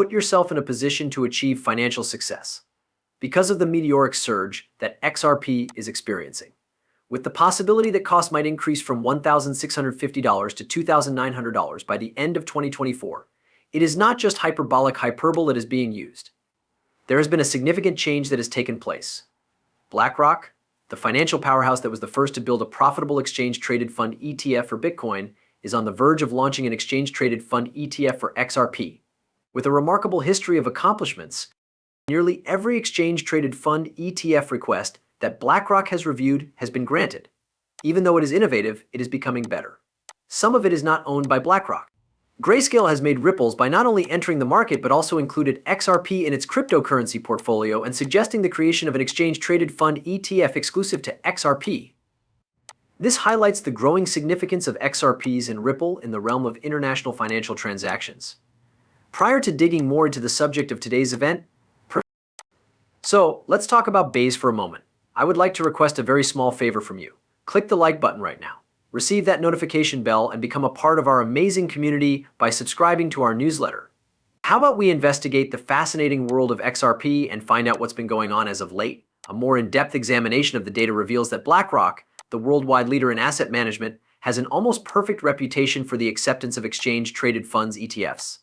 Put yourself in a position to achieve financial success because of the meteoric surge that XRP is experiencing. With the possibility that costs might increase from $1,650 to $2,900 by the end of 2024, it is not just hyperbolic hyperbole that is being used. There has been a significant change that has taken place. BlackRock, the financial powerhouse that was the first to build a profitable exchange-traded fund ETF for Bitcoin, is on the verge of launching an exchange-traded fund ETF for XRP. With a remarkable history of accomplishments, nearly every exchange-traded fund ETF request that BlackRock has reviewed has been granted. Even though it is innovative, it is becoming better. Some of it is not owned by BlackRock. Grayscale has made ripples by not only entering the market but also included XRP in its cryptocurrency portfolio and suggesting the creation of an exchange-traded fund ETF exclusive to XRP. This highlights the growing significance of XRPs and Ripple in the realm of international financial transactions. Prior to digging more into the subject of today's event, let's talk about Base for a moment. I would like to request a very small favor from you. Click the like button right now. Receive that notification bell and become a part of our amazing community by subscribing to our newsletter. How about we investigate the fascinating world of XRP and find out what's been going on as of late? A more in-depth examination of the data reveals that BlackRock, the worldwide leader in asset management, has an almost perfect reputation for the acceptance of exchange-traded funds ETFs.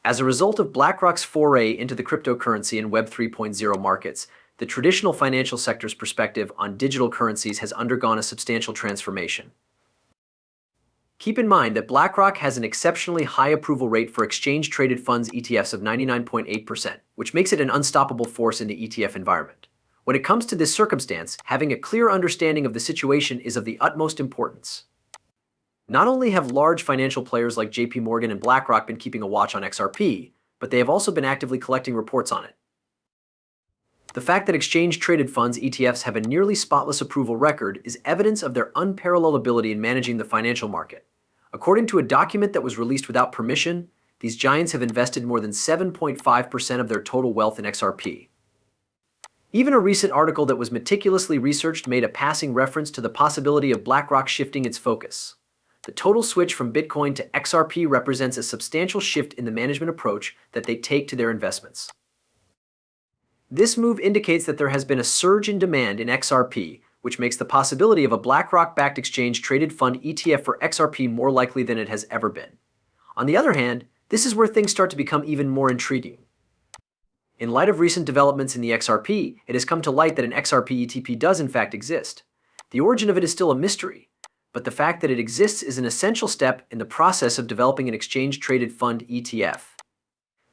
As a result of BlackRock's foray into the cryptocurrency and Web 3.0 markets, the traditional financial sector's perspective on digital currencies has undergone a substantial transformation. Keep in mind that BlackRock has an exceptionally high approval rate for exchange-traded funds ETFs of 99.8%, which makes it an unstoppable force in the ETF environment. When it comes to this circumstance, having a clear understanding of the situation is of the utmost importance. Not only have large financial players like JP Morgan and BlackRock been keeping a watch on XRP, but they have also been actively collecting reports on it. The fact that exchange-traded funds ETFs have a nearly spotless approval record is evidence of their unparalleled ability in managing the financial market. According to a document that was released without permission, these giants have invested more than 7.5% of their total wealth in XRP. Even a recent article that was meticulously researched made a passing reference to the possibility of BlackRock shifting its focus. The total switch from Bitcoin to XRP represents a substantial shift in the management approach that they take to their investments. This move indicates that there has been a surge in demand in XRP, which makes the possibility of a BlackRock-backed exchange-traded fund ETF for XRP more likely than it has ever been. On the other hand, this is where things start to become even more intriguing. In light of recent developments in the XRP, it has come to light that an XRP ETP does in fact exist. The origin of it is still a mystery, but the fact that it exists is an essential step in the process of developing an exchange-traded fund ETF.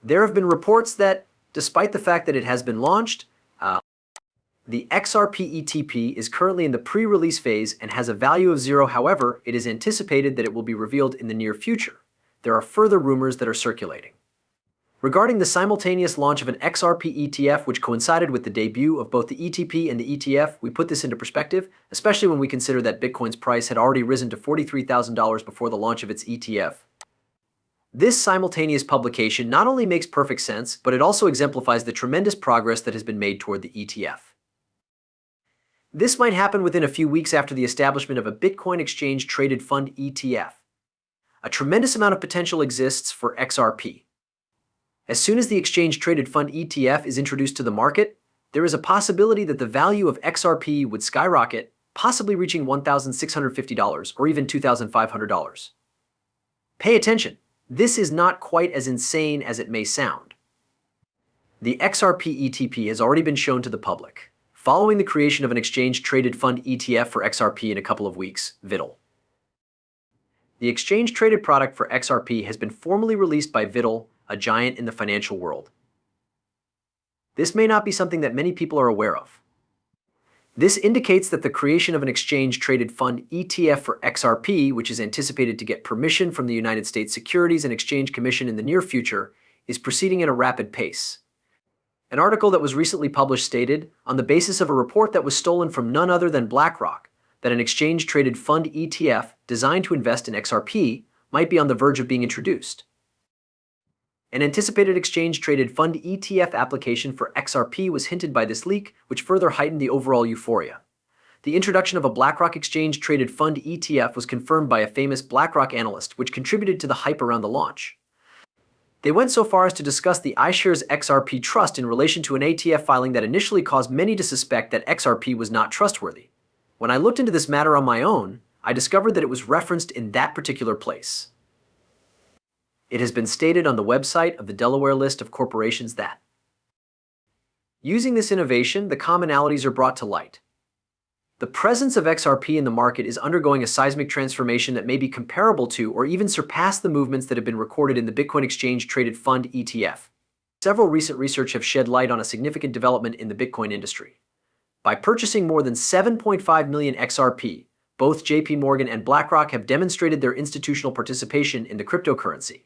There have been reports that, despite the fact that it has been launched, the XRP ETP is currently in the pre-release phase and has a value of 0. However, it is anticipated that it will be revealed in the near future. There are further rumors that are circulating. Regarding the simultaneous launch of an XRP ETF, which coincided with the debut of both the ETP and the ETF, we put this into perspective, especially when we consider that Bitcoin's price had already risen to $43,000 before the launch of its ETF. This simultaneous publication not only makes perfect sense, but it also exemplifies the tremendous progress that has been made toward the ETF. This might happen within a few weeks after the establishment of a Bitcoin exchange-traded fund ETF. A tremendous amount of potential exists for XRP. As soon as the exchange-traded fund ETF is introduced to the market, there is a possibility that the value of XRP would skyrocket, possibly reaching $1,650 or even $2,500. Pay attention, this is not quite as insane as it may sound. The XRP ETP has already been shown to the public, following the creation of an exchange-traded fund ETF for XRP in a couple of weeks, Vittle. The exchange-traded product for XRP has been formally released by Vittle, a giant in the financial world. This may not be something that many people are aware of. This indicates that the creation of an exchange-traded fund ETF for XRP, which is anticipated to get permission from the United States Securities and Exchange Commission in the near future, is proceeding at a rapid pace. An article that was recently published stated, on the basis of a report that was stolen from none other than BlackRock, that an exchange-traded fund ETF designed to invest in XRP might be on the verge of being introduced. An anticipated exchange-traded fund ETF application for XRP was hinted by this leak, which further heightened the overall euphoria. The introduction of a BlackRock exchange-traded fund ETF was confirmed by a famous BlackRock analyst, which contributed to the hype around the launch. They went so far as to discuss the iShares XRP trust in relation to an ATF filing that initially caused many to suspect that XRP was not trustworthy. When I looked into this matter on my own, I discovered that it was referenced in that particular place. It has been stated on the website of the Delaware list of corporations that, using this innovation, the commonalities are brought to light. The presence of XRP in the market is undergoing a seismic transformation that may be comparable to or even surpass the movements that have been recorded in the Bitcoin Exchange Traded Fund ETF. Several recent research have shed light on a significant development in the Bitcoin industry. By purchasing more than 7.5 million XRP, both JP Morgan and BlackRock have demonstrated their institutional participation in the cryptocurrency.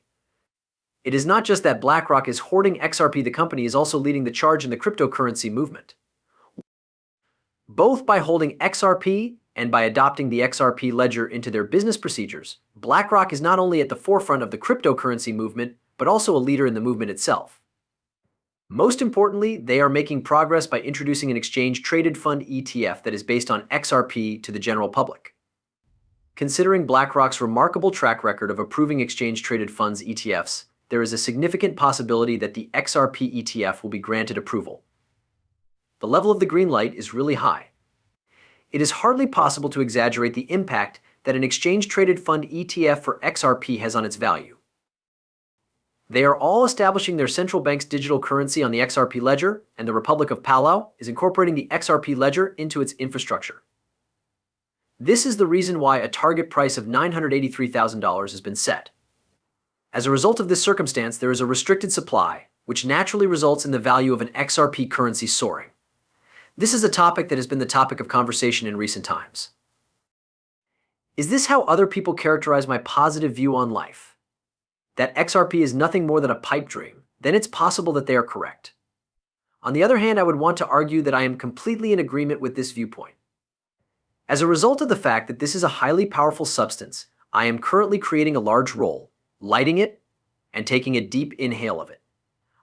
It is not just that BlackRock is hoarding XRP, the company is also leading the charge in the cryptocurrency movement. Both by holding XRP and by adopting the XRP ledger into their business procedures, BlackRock is not only at the forefront of the cryptocurrency movement, but also a leader in the movement itself. Most importantly, they are making progress by introducing an exchange-traded fund ETF that is based on XRP to the general public. Considering BlackRock's remarkable track record of approving exchange-traded funds ETFs, there is a significant possibility that the XRP ETF will be granted approval. The level of the green light is really high. It is hardly possible to exaggerate the impact that an exchange-traded fund ETF for XRP has on its value. They are all establishing their central bank's digital currency on the XRP ledger, and the Republic of Palau is incorporating the XRP ledger into its infrastructure. This is the reason why a target price of $983,000 has been set. As a result of this circumstance, there is a restricted supply, which naturally results in the value of an XRP currency soaring. This is a topic that has been the topic of conversation in recent times. Is this how other people characterize my positive view on life? That XRP is nothing more than a pipe dream, then it's possible that they are correct. On the other hand, I would want to argue that I am completely in agreement with this viewpoint. As a result of the fact that this is a highly powerful substance, I am currently creating a large roll, lighting it, and taking a deep inhale of it.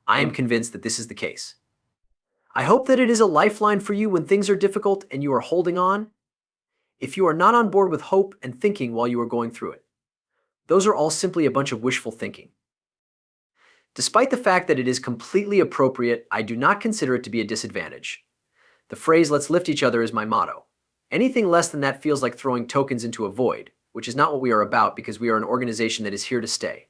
I am convinced that this is the case. I hope that it is a lifeline for you when things are difficult and you are holding on. If you are not on board with hope and thinking while you are going through it, those are all simply a bunch of wishful thinking. Despite the fact that it is completely appropriate, I do not consider it to be a disadvantage. The phrase, "let's lift each other," is my motto. Anything less than that feels like throwing tokens into a void, which is not what we are about because we are an organization that is here to stay.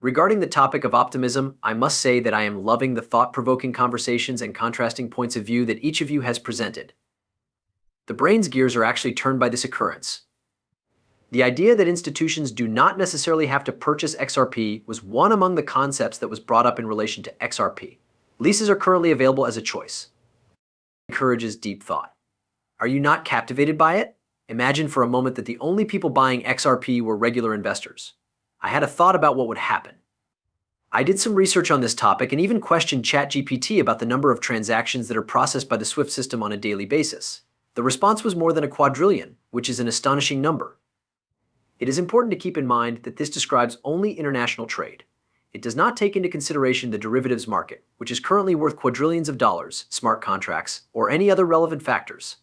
Regarding the topic of optimism, I must say that I am loving the thought-provoking conversations and contrasting points of view that each of you has presented. The brain's gears are actually turned by this occurrence. The idea that institutions do not necessarily have to purchase XRP was one among the concepts that was brought up in relation to XRP. Leases are currently available as a choice. It encourages deep thought. Are you not captivated by it? Imagine for a moment that the only people buying XRP were regular investors. I had a thought about what would happen. I did some research on this topic and even questioned ChatGPT about the number of transactions that are processed by the SWIFT system on a daily basis. The response was more than a quadrillion, which is an astonishing number. It is important to keep in mind that this describes only international trade. It does not take into consideration the derivatives market, which is currently worth quadrillions of dollars, smart contracts, or any other relevant factors.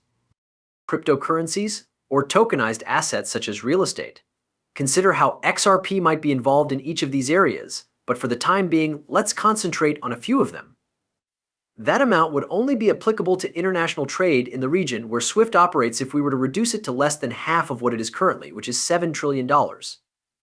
Cryptocurrencies, or tokenized assets such as real estate. Consider how XRP might be involved in each of these areas, but for the time being, let's concentrate on a few of them. That amount would only be applicable to international trade in the region where SWIFT operates if we were to reduce it to less than half of what it is currently, which is $7 trillion.